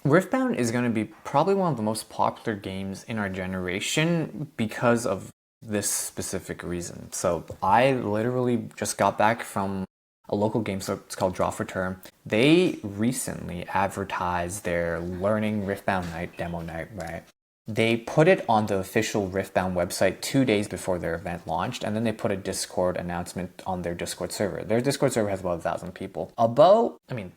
Riftbound is going to be probably one of the most popular games in our generation because of this specific reason. So I literally just got back from a local game store. It's called Draw for Term. They recently advertised their Learning Riftbound Night demo night, right? They put it on the official Riftbound website 2 days before their event launched, and then they put a Discord announcement on their Discord server. Their Discord server has about 1,000 people.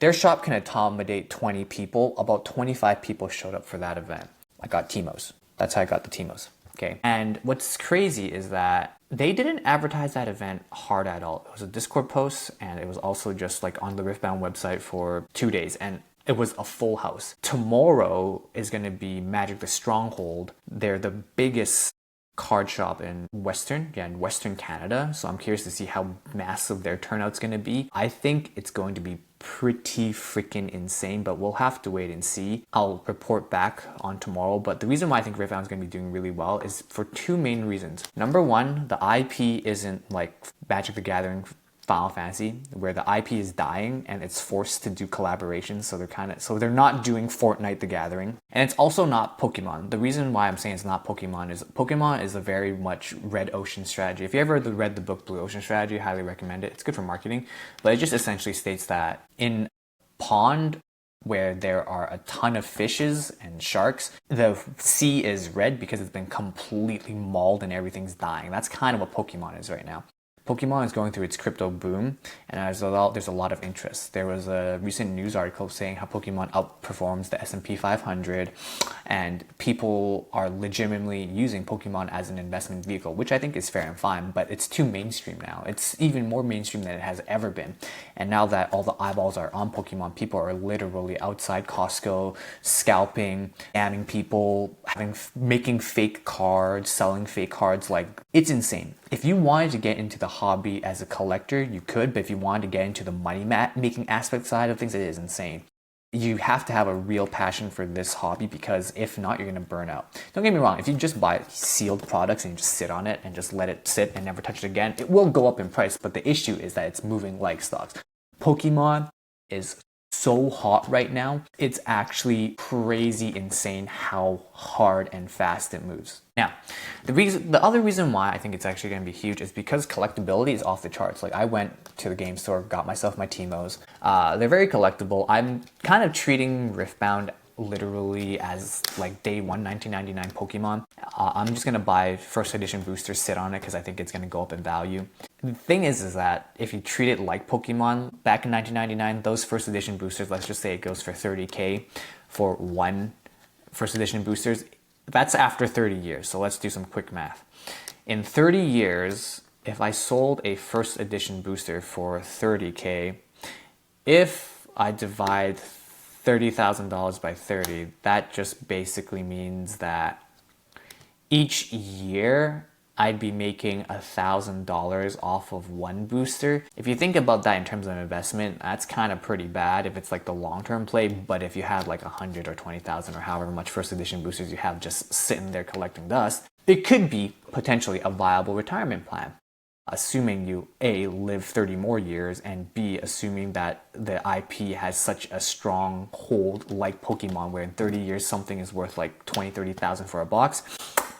Their shop can accommodate 20 people. About 25 people showed up for that event. I got teemos. That's how I got the teemos. Okay. And what's crazy is that they didn't advertise that event hard at all. It was a Discord post, and it was also just like on the Riftbound website for 2 days. And it was a full house. Tomorrow is going to be Magic the Stronghold. They're the biggest card shop in Western Canada. So I'm curious to see how massive their turnout's going to be. I think it's going to be pretty freaking insane, but we'll have to wait and see. I'll report back on tomorrow. But the reason why I think Riftbound is going to be doing really well is for two main reasons. Number one, the IP isn't like Magic the Gathering, Final Fantasy, where the IP is dying and it's forced to do collaborations. So they're not doing Fortnite the Gathering. And it's also not Pokemon. The reason why I'm saying it's not Pokemon is a very much Red Ocean strategy. If you ever read the book Blue Ocean Strategy, I highly recommend it. It's good for marketing, but it just essentially states that in pond where there are a ton of fishes and sharks, the sea is red because it's been completely mauled and everything's dying. That's kind of what Pokemon is right now. Pokemon is going through its crypto boom, and as a result, there's a lot of interest. There was a recent news article saying how Pokemon outperforms the S&P 500, and people are legitimately using Pokemon as an investment vehicle, which I think is fair and fine, but it's too mainstream now. It's even more mainstream than it has ever been. And now that all the eyeballs are on Pokemon, people are literally outside Costco, scalping, scamming people, making fake cards, selling fake cards. Like, it's insane. If you wanted to get into the hobby as a collector, you could, but if you wanted to get into the money making aspect side of things, it is insane. You have to have a real passion for this hobby, because if not, you're going to burn out. Don't get me wrong, if you just buy sealed products and you just sit on it and just let it sit and never touch it again, it will go up in price, but the issue is that it's moving like stocks. Pokemon is so hot right now. It's actually crazy insane how hard and fast it moves. Now, the other reason why I think it's actually going to be huge is because collectability is off the charts. Like, I went to the game store, got myself my teemos. They're very collectible. I'm kind of treating Riftbound literally as like day one 1999 Pokemon. I'm just gonna buy first edition boosters, sit on it, because I think it's gonna go up in value. The thing is that if you treat it like Pokemon back in 1999, those first edition boosters, let's just say it goes for 30K for one first edition boosters. That's after 30 years. So let's do some quick math. In 30 years, if I sold a first edition booster for 30K, if I divide $30,000 by 30, that just basically means that each year I'd be making $1,000 off of one booster. If you think about that in terms of investment, that's kind of pretty bad if it's like the long-term play. But if you have like 100 or 20,000 or however much first edition boosters you have just sitting there collecting dust, it could be potentially a viable retirement plan. Assuming you A, live 30 more years, and B, assuming that the IP has such a strong hold like Pokemon, where in 30 years something is worth like 20, 30,000 for a box.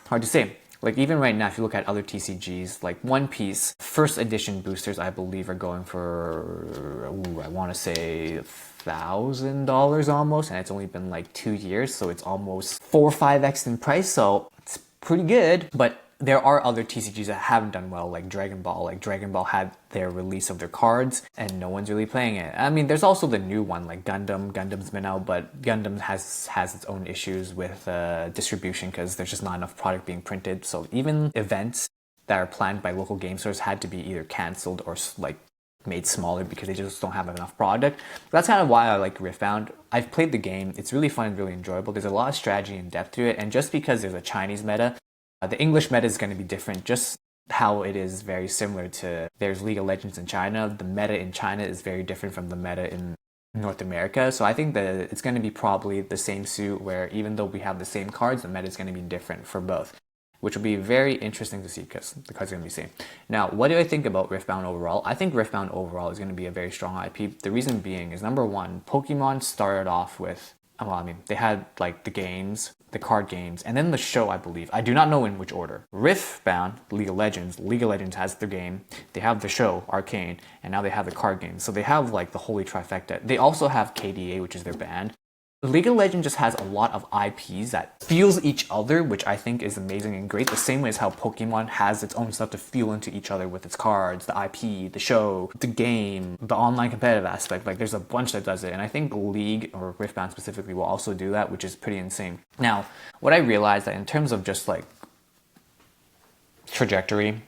Hard to say. Like, even right now, if you look at other TCGs, like One Piece, first edition boosters, I believe, are going for, I want to say $1,000 almost, and it's only been like 2 years, so it's almost 4 or 5x in price, so it's pretty good. But there are other TCGs that haven't done well, like Dragon Ball. Like, Dragon Ball had their release of their cards, and no one's really playing it. I mean, there's also the new one, like Gundam. Gundam's been out, but Gundam has its own issues with distribution, because there's just not enough product being printed. So even events that are planned by local game stores had to be either canceled or like made smaller because they just don't have enough product. That's kind of why I like Riftbound. I've played the game. It's really fun and really enjoyable. There's a lot of strategy and depth to it, and just because there's a Chinese meta, the English meta is going to be different, just how it is very similar to there's League of Legends in China. The meta in China is very different from the meta in North America. So I think that it's going to be probably the same suit, where even though we have the same cards, the meta is going to be different for both, which will be very interesting to see because the cards are going to be the same. Now, what do I think about Riftbound overall? I think Riftbound overall is going to be a very strong IP. The reason being is, number one, Pokemon started off with well, I mean, they had like the games, the card games, and then the show, I believe. I do not know in which order. Riftbound, League of Legends. League of Legends has their game. They have the show, Arcane, and now they have the card game. So they have like the holy trifecta. They also have KDA, which is their band. League of Legends just has a lot of IPs that fuels each other, which I think is amazing and great. The same way as how Pokemon has its own stuff to fuel into each other with its cards, the IP, the show, the game, the online competitive aspect. Like there's a bunch that does it. And I think League or Riftbound specifically will also do that, which is pretty insane. Now, what I realized that in terms of just like trajectory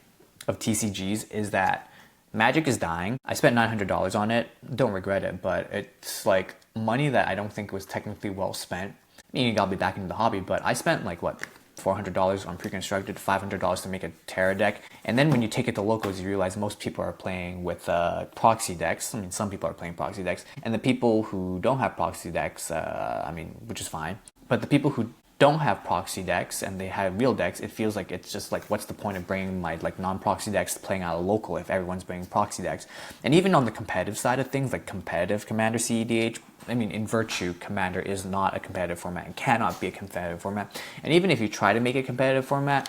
of TCGs is that Magic is dying. I spent $900 on it. Don't regret it, but it's like money that I don't think was technically well spent. Meaning I'll be back into the hobby, but I spent like what, $400 on pre-constructed, $500 to make a Terra deck. And then when you take it to locals, you realize most people are playing with proxy decks. I mean, some people are playing proxy decks. And the people who don't have proxy decks, I mean, which is fine. But the people who don't have proxy decks and they have real decks, it feels like it's just like, what's the point of bringing my like non-proxy decks playing out of local if everyone's bringing proxy decks? And even on the competitive side of things, like competitive Commander CEDH, I mean, in virtue, Commander is not a competitive format and cannot be a competitive format. And even if you try to make a competitive format,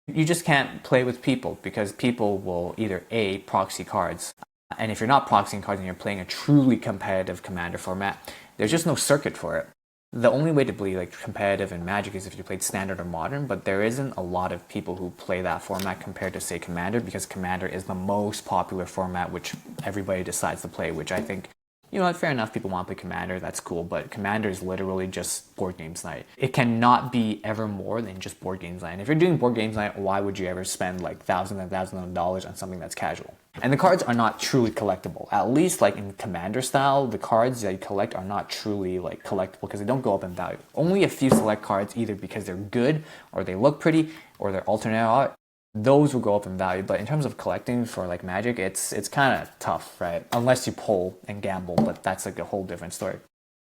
you just can't play with people because people will either A, proxy cards. And if you're not proxying cards and you're playing a truly competitive Commander format, there's just no circuit for it. The only way to be like competitive in Magic is if you played Standard or Modern, but there isn't a lot of people who play that format compared to say Commander, because Commander is the most popular format which everybody decides to play, which I think, you know, fair enough, people want to play Commander, that's cool, but Commander is literally just board games night. It cannot be ever more than just board games night. And if you're doing board games night, why would you ever spend like thousands and thousands of dollars on something that's casual? And the cards are not truly collectible. At least like in Commander style, the cards that you collect are not truly like collectible because they don't go up in value. Only a few select cards, either because they're good or they look pretty or they're alternate art, those will go up in value. But in terms of collecting for like Magic, it's kind of tough, right? Unless you pull and gamble, but that's like a whole different story.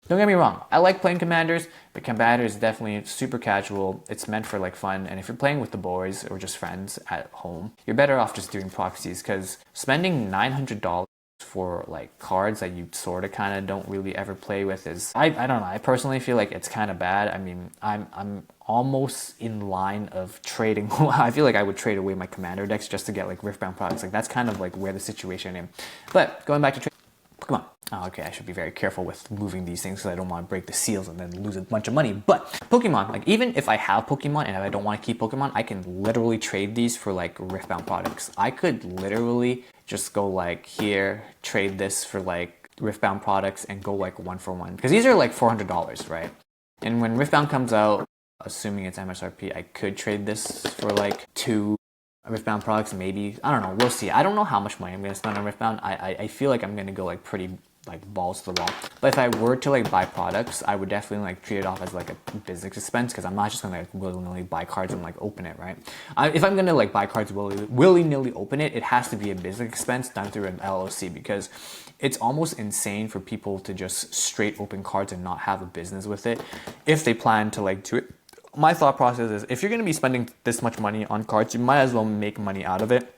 Don't get me wrong, I like playing Commanders, but Commander is definitely super casual. It's meant for like fun, and if you're playing with the boys or just friends at home, you're better off just doing proxies, because spending $900 for like cards that you sort of kind of don't really ever play with is, I don't know, I personally feel like it's kind of bad. I mean, I'm almost in line of trading. I feel like I would trade away my Commander decks just to get like Riftbound products. Like that's kind of like where the situation is. But going back to Pokemon. Oh, okay, I should be very careful with moving these things because I don't want to break the seals and then lose a bunch of money. But Pokemon, like even if I have Pokemon and if I don't want to keep Pokemon, I can literally trade these for like Riftbound products. I could literally just go like here, trade this for like Riftbound products and go like 1-for-1. Because these are like $400, right? And when Riftbound comes out, assuming it's MSRP, I could trade this for like 2 Riftbound products, maybe. I don't know, we'll see. I don't know how much money I'm going to spend on Riftbound. I feel like I'm going to go like pretty like balls to the wall. But if I were to like buy products, I would definitely like treat it off as like a business expense, because I'm not just going to like willy-nilly buy cards and like open it, right? If I'm going to like buy cards willy-nilly open it, it has to be a business expense done through an LLC, because it's almost insane for people to just straight open cards and not have a business with it if they plan to like do it. My thought process is, if you're going to be spending this much money on cards, you might as well make money out of it.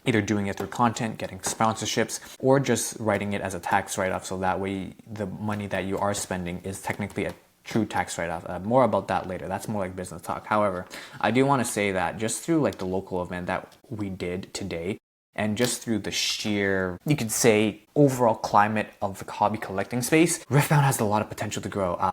Either doing it through content, getting sponsorships, or just writing it as a tax write-off, so that way the money that you are spending is technically a true tax write-off. More about that later. That's more like business talk. However, I do want to say that just through like the local event that we did today, and just through the sheer, you could say, overall climate of the hobby collecting space, Riftbound has a lot of potential to grow.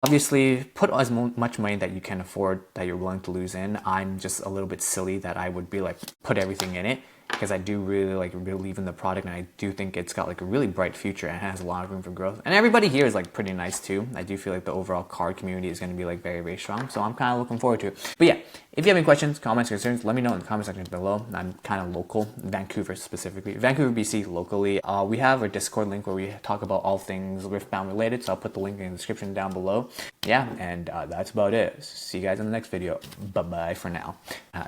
Obviously, put as much money that you can afford, that you're willing to lose in. I'm just a little bit silly that I would be like, put everything in it, because I do really like believe in the product, and I do think it's got like a really bright future and has a lot of room for growth. And everybody here is like pretty nice too. I do feel like the overall card community is going to be like very, very strong. So I'm kind of looking forward to it. But yeah, if you have any questions, comments, concerns, let me know in the comment section below. I'm kind of local, Vancouver specifically, Vancouver, BC locally. We have a Discord link where we talk about all things Riftbound related. So I'll put the link in the description down below. Yeah, and that's about it. See you guys in the next video. Bye-bye for now.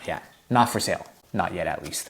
Yeah, not for sale. Not yet, at least.